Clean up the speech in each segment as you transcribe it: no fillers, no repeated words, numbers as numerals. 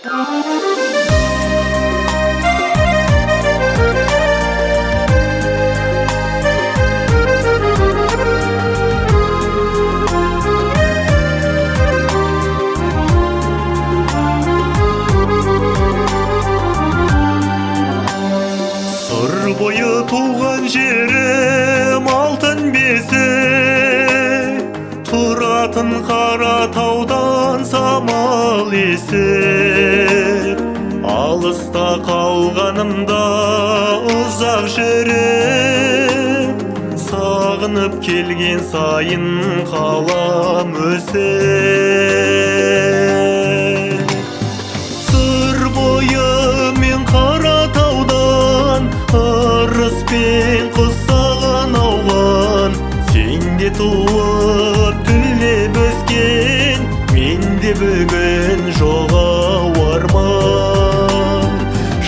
Sır boyu tuğan jerim altın besi, turатын қара таудан самал есіп. Алыста қалғанымда ұзақ жүріп, сағынып келген сайын қалам өсіп. Сыр бойы мен қара таудан ырыс пен құс саған ауған. Сенде туып түлеп өскен, менде бүгін жоғау арман.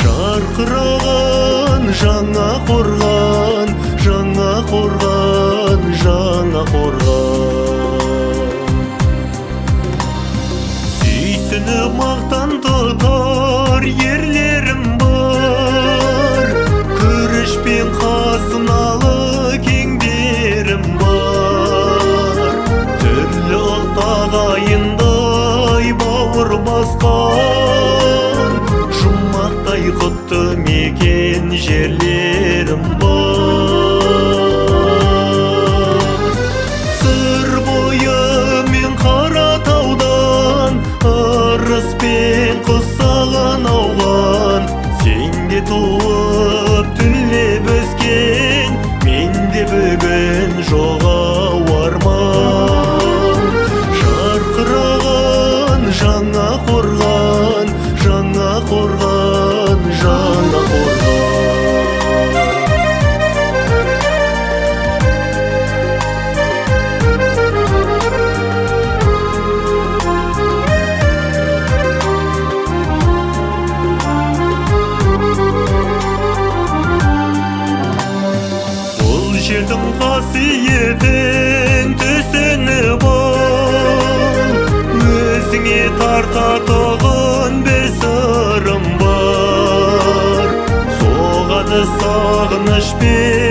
Жарқыраған жаңа қорған, жаңа қорған, жаңа қорған. Сүйсініп мақтан тұтар ерлерім бар, күріш пен қазыналы кеңдерім бар. Түрлі ұлт ағайындай бауыр басқан, жұмақтай құтты мекен жерлерім бар. Сыр бойы мен қара таудан ырыс пен құс саған ауған. Сенде туып түлеп өскен, менде бүгін жоғау арман. Жарқыраған жаңа қорған, жаңа қорған, жаңа қорған. Бұл жердің қасиетін түсініп ал, өзіңе тартатығын бір сырым бар. Соғады сағыныш пен